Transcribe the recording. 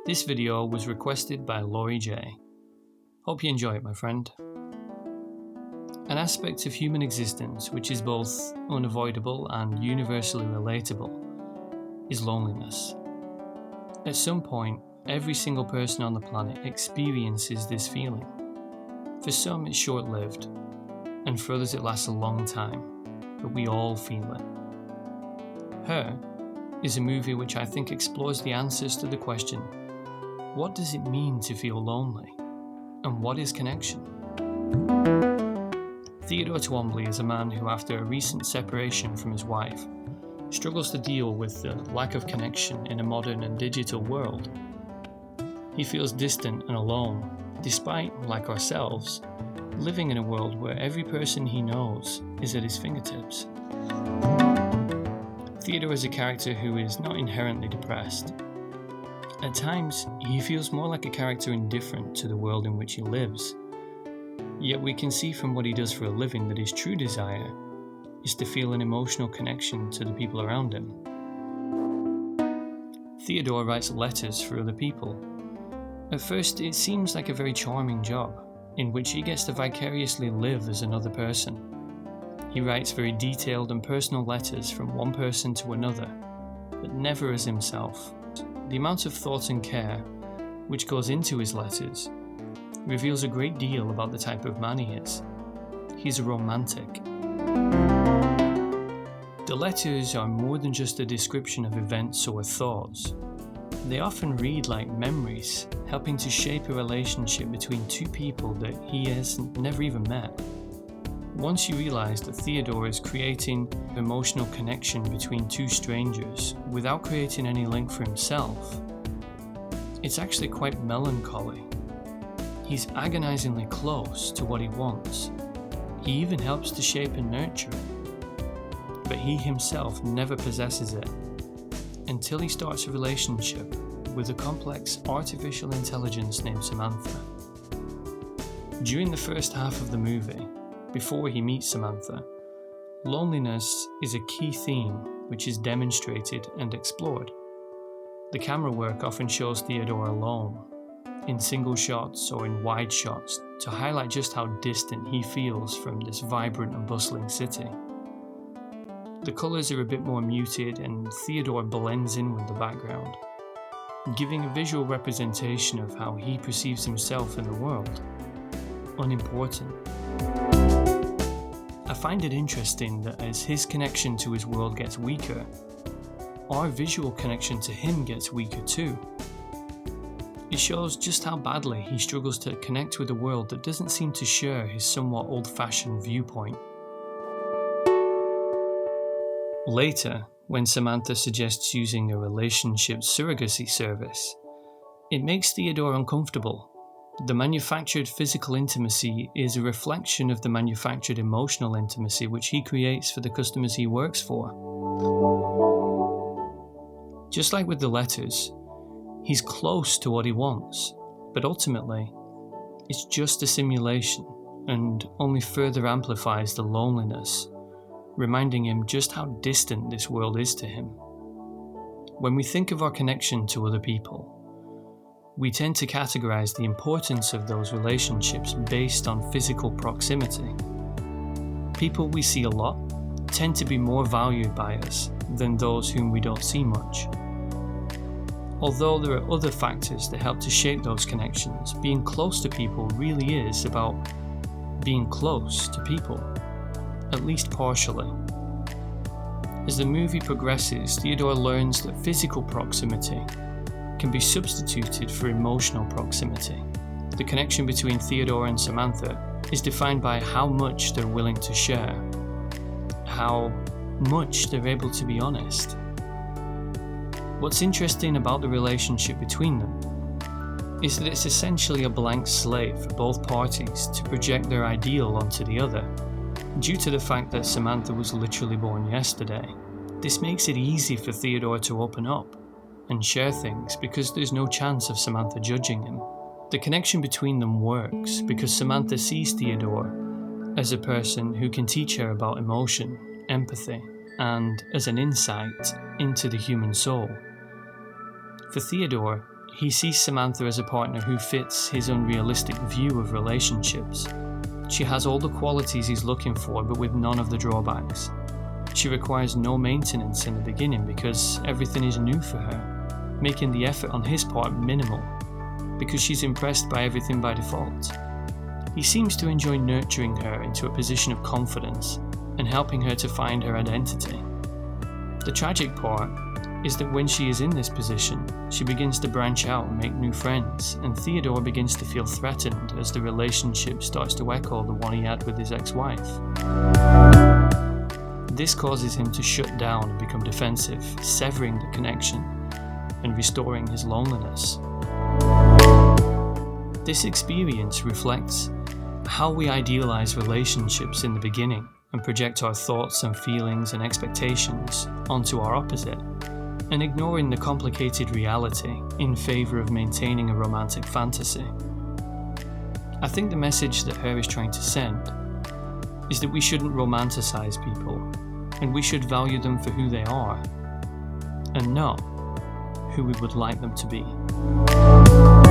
This video was requested by Laurie J. Hope you enjoy it, my friend. An aspect of human existence which is both unavoidable and universally relatable is loneliness. At some point, every single person on the planet experiences this feeling. For some, it's short-lived, and for others, it lasts a long time, but we all feel it. Her is a movie which I think explores the answers to the question, what does it mean to feel lonely? And what is connection? Theodore Twombly is a man who, after a recent separation from his wife, struggles to deal with the lack of connection in a modern and digital world. He feels distant and alone, despite, like ourselves, living in a world where every person he knows is at his fingertips. Theodore is a character who is not inherently depressed. At times, he feels more like a character indifferent to the world in which he lives. Yet we can see from what he does for a living that his true desire is to feel an emotional connection to the people around him. Theodore writes letters for other people. At first, it seems like a very charming job, in which he gets to vicariously live as another person. He writes very detailed and personal letters from one person to another, but never as himself. The amount of thought and care which goes into his letters reveals a great deal about the type of man he is. He's a romantic. The letters are more than just a description of events or thoughts. They often read like memories, helping to shape a relationship between two people that he has never even met. Once you realize that Theodore is creating an emotional connection between two strangers without creating any link for himself, it's actually quite melancholy. He's agonizingly close to what he wants. He even helps to shape and nurture it. But he himself never possesses it until he starts a relationship with a complex artificial intelligence named Samantha. During the first half of the movie, before he meets Samantha, loneliness is a key theme which is demonstrated and explored. The camera work often shows Theodore alone, in single shots or in wide shots, to highlight just how distant he feels from this vibrant and bustling city. The colours are a bit more muted and Theodore blends in with the background, giving a visual representation of how he perceives himself in the world. Unimportant. I find it interesting that as his connection to his world gets weaker, our visual connection to him gets weaker too. It shows just how badly he struggles to connect with a world that doesn't seem to share his somewhat old-fashioned viewpoint. Later, when Samantha suggests using a relationship surrogacy service, it makes Theodore uncomfortable. The manufactured physical intimacy is a reflection of the manufactured emotional intimacy which he creates for the customers he works for. Just like with the letters, he's close to what he wants, but ultimately, it's just a simulation and only further amplifies the loneliness, reminding him just how distant this world is to him. When we think of our connection to other people, we tend to categorize the importance of those relationships based on physical proximity. People we see a lot tend to be more valued by us than those whom we don't see much. Although there are other factors that help to shape those connections, being close to people really is about being close to people, at least partially. As the movie progresses, Theodore learns that physical proximity can be substituted for emotional proximity. The connection between Theodore and Samantha is defined by how much they're willing to share, how much they're able to be honest. What's interesting about the relationship between them is that it's essentially a blank slate for both parties to project their ideal onto the other. Due to the fact that Samantha was literally born yesterday, this makes it easy for Theodore to open up and share things because there's no chance of Samantha judging him. The connection between them works because Samantha sees Theodore as a person who can teach her about emotion, empathy, and as an insight into the human soul. For Theodore, he sees Samantha as a partner who fits his unrealistic view of relationships. She has all the qualities he's looking for, but with none of the drawbacks. She requires no maintenance in the beginning because everything is new for her, making the effort on his part minimal, because she's impressed by everything by default. He seems to enjoy nurturing her into a position of confidence and helping her to find her identity. The tragic part is that when she is in this position, she begins to branch out and make new friends, and Theodore begins to feel threatened as the relationship starts to echo the one he had with his ex-wife. This causes him to shut down and become defensive, severing the connection and restoring his loneliness. This experience reflects how we idealize relationships in the beginning and project our thoughts and feelings and expectations onto our opposite, and ignoring the complicated reality in favor of maintaining a romantic fantasy. I think the message that her is trying to send is that we shouldn't romanticize people, and we should value them for who they are, and not who we would like them to be.